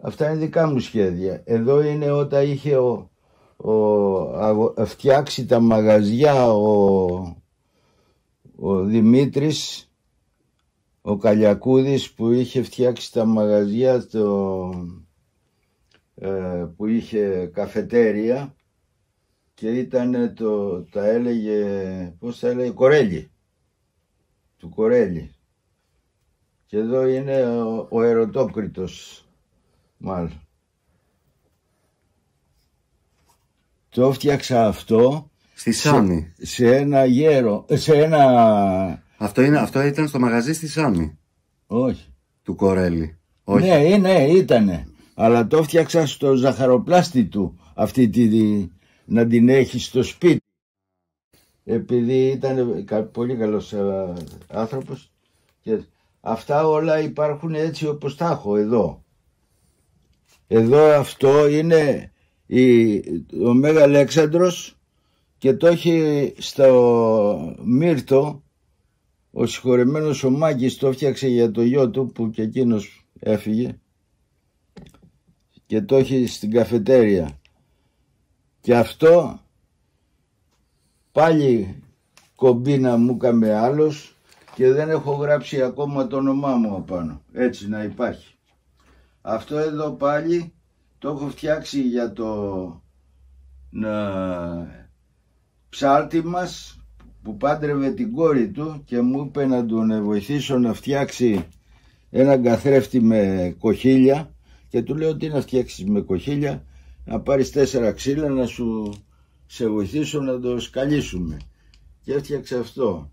Αυτά είναι δικά μου σχέδια. Εδώ είναι όταν είχε φτιάξει τα μαγαζιά ο Δημήτρης, ο Καλιακούδης, που είχε φτιάξει τα μαγαζιά που είχε καφετέρια και ήταν τα έλεγε, πώς τα έλεγε, Κορέλη, του Κορέλη. Και εδώ είναι ο Ερωτόκριτος, μάλλον. Το φτιάξα αυτό στη Σάμι. Σε ένα γέρο, Αυτό ήταν στο μαγαζί στη Σάμι. Όχι. Του Κορέλη. Όχι. Ναι, ήτανε. Αλλά το φτιάξα στο ζαχαροπλάστη του, να την έχει στο σπίτι. Επειδή ήταν πολύ καλός άνθρωπος. Και αυτά όλα υπάρχουν έτσι όπως τα έχω εδώ. Εδώ αυτό είναι ο Μέγα Αλέξανδρος και το έχει στο Μύρτο. Ο συγχωρεμένος ο Μάκης το φτιάξε για το γιο του που και εκείνος έφυγε και το έχει στην καφετέρια. Και αυτό πάλι κομπίνα μου έκαμε άλλος και δεν έχω γράψει ακόμα το όνομά μου απάνω, έτσι να υπάρχει. Αυτό εδώ πάλι το έχω φτιάξει για το ψάλτη μας που πάντρευε την κόρη του και μου είπε να τον βοηθήσω να φτιάξει έναν καθρέφτη με κοχύλια και του λέω τι να φτιάξεις με κοχύλια, να πάρεις 4 ξύλα να σε βοηθήσω να το σκαλίσουμε, και έφτιαξε αυτό.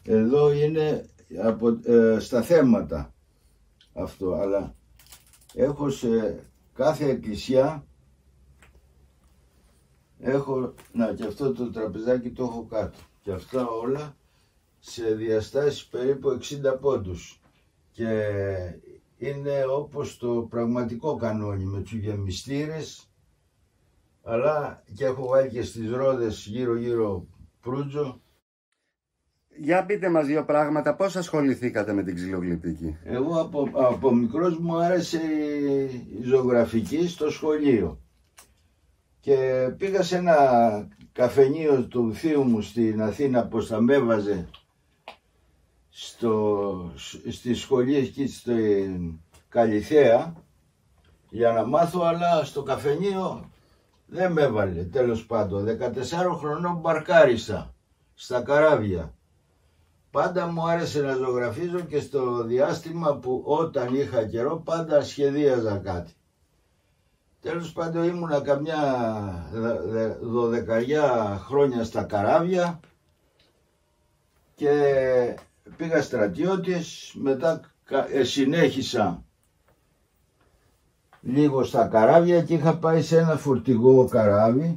Εδώ είναι στα θέματα αυτό, αλλά έχω σε κάθε εκκλησιά και αυτό το τραπεζάκι το έχω κάτω και αυτά όλα σε διαστάσεις περίπου 60 πόντους και είναι όπως το πραγματικό κανόνι με τους γεμιστήρες, αλλά και έχω βάλει και στις ρόδες γύρω γύρω προύτζο. Για πείτε μας 2 πράγματα, πώς ασχοληθήκατε με την ξυλογλυπτική? Εγώ από μικρός μου άρεσε η ζωγραφική στο σχολείο και πήγα σε ένα καφενείο του θείου μου στην Αθήνα που θα με έβαζε στη σχολή εκεί στην Καλυθέα για να μάθω, αλλά στο καφενείο δεν με έβαλε. Τέλος πάντων 14 χρονών μπαρκάρισα στα καράβια. Πάντα μου άρεσε να ζωγραφίζω και στο διάστημα που όταν είχα καιρό πάντα σχεδίαζα κάτι. Τέλος πάντων ήμουνα καμιά 12 χρόνια στα καράβια και πήγα στρατιώτης, μετά συνέχισα λίγο στα καράβια και είχα πάει σε ένα φορτηγό καράβι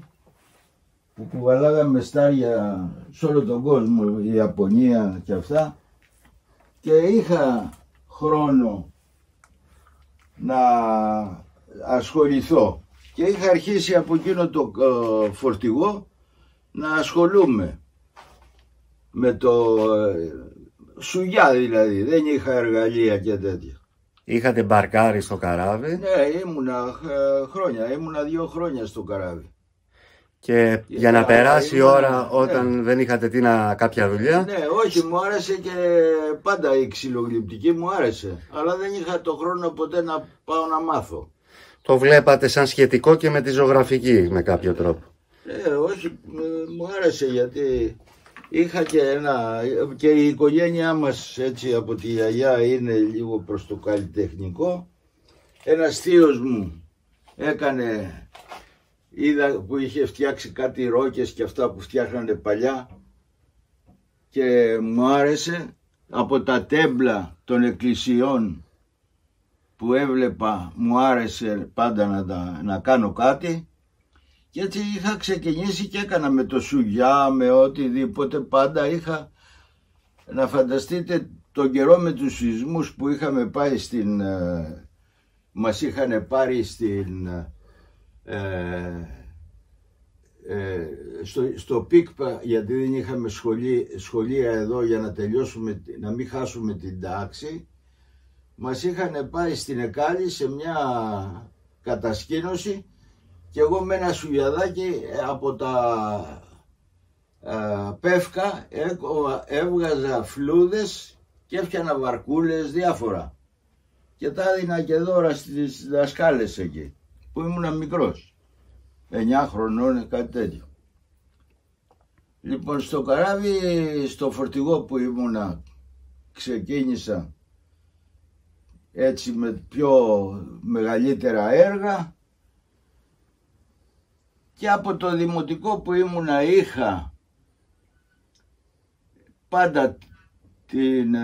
που κουβαλάγαμε στάρια σε όλο τον κόσμο, η Ιαπωνία και αυτά, και είχα χρόνο να ασχοληθώ και είχα αρχίσει από εκείνο το φορτηγό να ασχολούμαι με το σουγιά, δηλαδή δεν είχα εργαλεία και τέτοια. Είχατε μπαρκάρει στο καράβι? Ναι, ήμουνα 2 χρόνια στο καράβι. Και για να περάσει η ώρα όταν δεν είχατε κάποια δουλειά? Ναι, όχι, μου άρεσε και πάντα η ξυλογλυπτική μου άρεσε, αλλά δεν είχα το χρόνο ποτέ να πάω να μάθω. Το βλέπατε σαν σχετικό και με τη ζωγραφική με κάποιο τρόπο? Όχι, μου άρεσε γιατί είχα και η οικογένειά μας έτσι από τη γιαγιά είναι λίγο προς το καλλιτεχνικό. Ένας θείος μου είδα που είχε φτιάξει κάτι ρόκες και αυτά που φτιάχνανε παλιά και μου άρεσε. Από τα τέμπλα των εκκλησιών που έβλεπα μου άρεσε πάντα να κάνω κάτι και έτσι είχα ξεκινήσει και έκανα με το σουγιά, με οτιδήποτε. Πάντα είχα, να φανταστείτε τον καιρό με τους σεισμούς που είχαμε πάει μας είχαν πάρει στο ΠΙΚΠΑ, γιατί δεν είχαμε σχολεία εδώ για να τελειώσουμε, να μην χάσουμε την τάξη. μας είχαν πάει στην Εκάλη σε μια κατασκήνωση και εγώ με ένα σουλιαδάκι από τα πεύκα έβγαζα φλούδες και έφτιανα βαρκούλες διάφορα και τα έδινα και δώρα στις δασκάλες εκεί που ήμουν μικρός, 9 χρονών, κάτι τέτοιο. Λοιπόν, στο καράβι, στο φορτηγό που ήμουνα, ξεκίνησα έτσι με πιο μεγαλύτερα έργα και από το δημοτικό που ήμουνα είχα πάντα την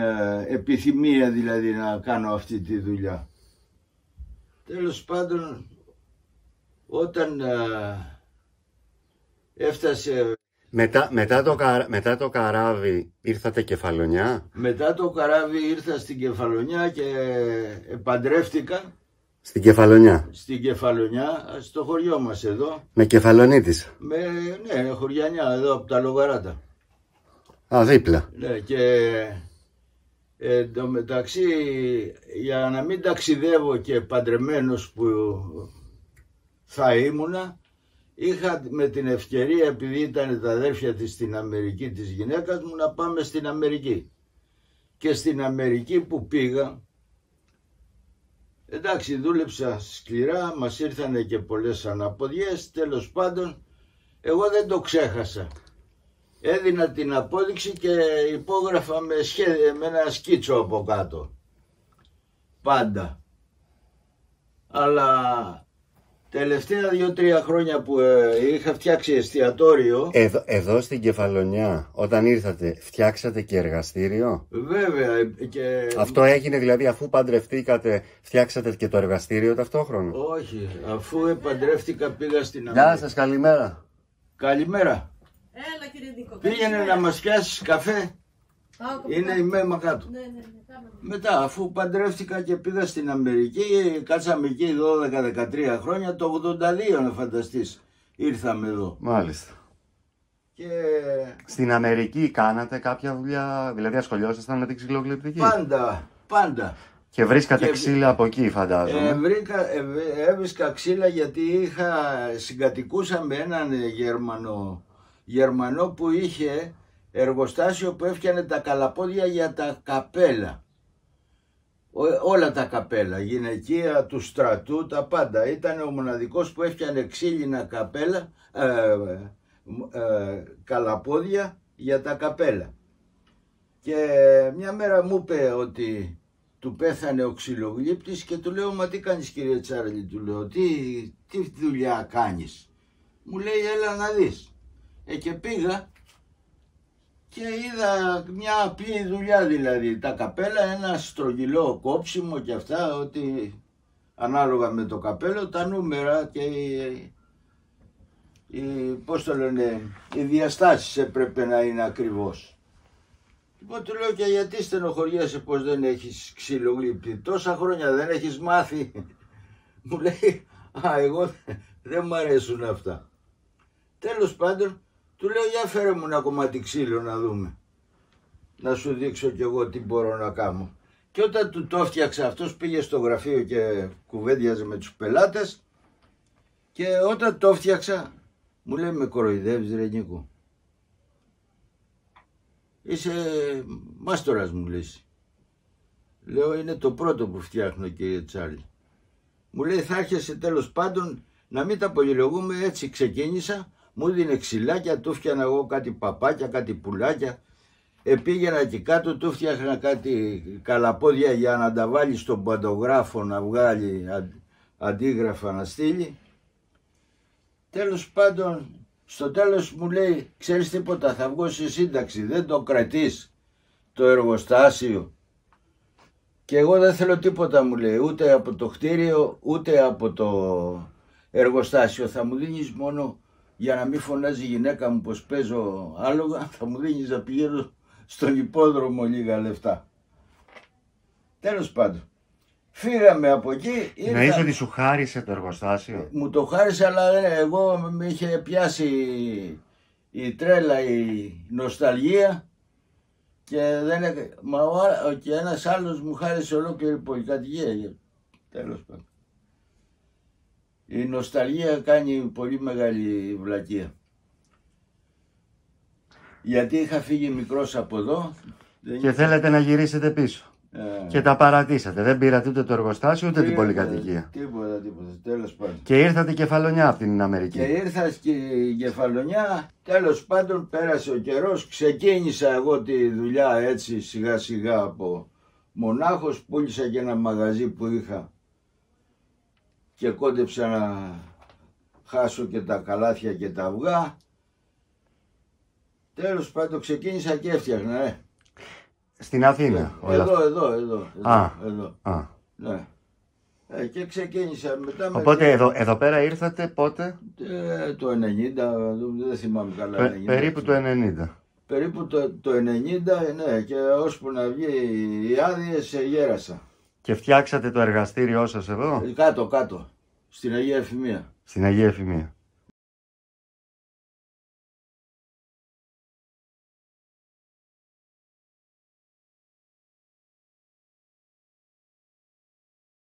επιθυμία δηλαδή να κάνω αυτή τη δουλειά. Τέλος πάντων, όταν έφτασε... Μετά το καράβι ήρθατε Κεφαλονιά. Μετά το καράβι ήρθα στην Κεφαλονιά και παντρεύτηκα. Στην Κεφαλονιά. Στην Κεφαλονιά, στο χωριό μας εδώ. Με Κεφαλονίτης. Ναι, χωριανιά εδώ από τα Λογαράτα. Α, δίπλα. Ναι, και το μεταξύ, για να μην ταξιδεύω και παντρεμένος που θα ήμουνα, είχα με την ευκαιρία, επειδή ήταν τα αδέρφια της στην Αμερική της γυναίκας μου, να πάμε στην Αμερική. Και στην Αμερική που πήγα, εντάξει, δούλεψα σκληρά, μας ήρθανε και πολλές αναποδιές, τέλος πάντων, εγώ δεν το ξέχασα. Έδινα την απόδειξη και υπόγραφα με ένα σκίτσο από κάτω. Πάντα. Αλλά τελευταία 2-3 χρόνια που είχα φτιάξει εστιατόριο... Εδώ στην Κεφαλονιά, όταν ήρθατε, φτιάξατε και εργαστήριο. Βέβαια. Και... Αυτό έγινε δηλαδή αφού παντρευτήκατε, φτιάξατε και το εργαστήριο ταυτόχρονα. Όχι, αφού παντρεύτηκα πήγα στην Αμερική. Γεια σας, καλημέρα. Καλημέρα. Έλα κύριε Νίκο. Πήγαινε να μας πιάσεις καφέ. Είναι η Μέμα κάτω. Ναι. Μετά, αφού παντρεύτηκα και πήγα στην Αμερική, κάτσαμε εκεί 12-13 χρόνια, το 82 να φανταστείς, ήρθαμε εδώ. Μάλιστα. Και... Στην Αμερική κάνατε κάποια δουλειά, δηλαδή ασχολιόσασταν με την ξυλογλυπτική. Πάντα. Και βρίσκατε ξύλα από εκεί, φαντάζομαι. Έβρισκα ξύλα γιατί συγκατοικούσα με έναν Γερμανό που είχε εργοστάσιο που έφτιανε τα καλαπόδια για τα καπέλα. Όλα τα καπέλα, γυναικεία, του στρατού, τα πάντα. Ήταν ο μοναδικός που έφτιανε ξύλινα καπέλα, καλαπόδια για τα καπέλα. Και μια μέρα μου είπε ότι του πέθανε ο ξυλογλύπτης και του λέω, μα τι κάνεις κύριε Τσάρλι, του λέω, τι δουλειά κάνεις. Μου λέει, έλα να δεις. Και πήγα και είδα μια απλή δουλειά, δηλαδή τα καπέλα, ένα στρογγυλό κόψιμο και αυτά, ότι ανάλογα με το καπέλο, τα νούμερα και πώς το λένε, οι διαστάσεις έπρεπε να είναι ακριβώς. Λοιπόν, του λέω, και γιατί στενοχωριέσαι πως δεν έχεις ξυλογλύπτη, τόσα χρόνια δεν έχεις μάθει. Μου λέει, εγώ δεν μ' αρέσουν αυτά. Τέλος πάντων, του λέω, για φέρε μου ένα κομμάτι ξύλο να δούμε. Να σου δείξω κι εγώ τι μπορώ να κάνω. Και όταν του το έφτιαξα, αυτός πήγε στο γραφείο και κουβέντιαζε με τους πελάτες. Και όταν το έφτιαξα, μου λέει, με κοροϊδεύεις ρε Νίκο. Είσαι μάστορας, μου λες. Λέω, είναι το πρώτο που φτιάχνω κύριε Τσάρλι. Μου λέει, θα έρχεσαι τέλος πάντων, να μην τα πολυλογούμε, έτσι ξεκίνησα. Μου δίνε ξυλάκια, του φτιάνα εγώ κάτι παπάκια, κάτι πουλάκια. Πήγαινα και κάτω, του φτιάχνα κάτι καλαπόδια για να τα βάλει στον παντογράφο, να βγάλει αντίγραφα να στείλει. Τέλος πάντων, στο τέλος μου λέει, ξέρεις τίποτα, θα βγω σε σύνταξη, δεν το κρατείς το εργοστάσιο. Και εγώ δεν θέλω τίποτα, μου λέει, ούτε από το κτίριο, ούτε από το εργοστάσιο. Θα μου δίνεις μόνο, για να μην φωνάζει η γυναίκα μου πως παίζω άλογα, θα μου δίνεις να πηγαίνω στον υπόδρομο λίγα λεφτά. Τέλος πάντων, φύγαμε από εκεί. Εννοείς ότι σου χάρισε το εργοστάσιο? Μου το χάρισε, αλλά εγώ με είχε πιάσει η τρέλα, η νοσταλγία, Και, και ένας άλλος μου χάρισε ολόκληρη πολυκατοικία. Τέλος πάντων. Η νοσταλγία κάνει πολύ μεγάλη βλακεία. Γιατί είχα φύγει μικρός από εδώ. Και θέλετε να γυρίσετε πίσω. Και τα παρατήσατε. Δεν πήρατε ούτε το εργοστάσιο ούτε την πολυκατοικία. Τίποτα. Τέλος πάντων. Και ήρθατε Κεφαλονιά από την Αμερική. Και ήρθα στην Κεφαλονιά. Τέλος πάντων πέρασε ο καιρός. Ξεκίνησα εγώ τη δουλειά έτσι σιγά σιγά από μονάχος. Πούλησα και ένα μαγαζί που είχα. Και κόντεψα να χάσω και τα καλάθια και τα αυγά. Τέλος πάντων ξεκίνησα και έφτιαχνα. Στην Αθήνα. Εδώ. Α. Ναι. Και ξεκίνησα μετά. Οπότε εδώ πέρα ήρθατε πότε? Το 90, δεν θυμάμαι καλά. Περίπου το 90. Περίπου το 90, ναι, και ώσπου να βγει οι άδειες γέρασα. Και φτιάξατε το εργαστήριό σας εδώ? Κάτω, στην Αγία Εφημεία. Στην Αγία Εφημεία.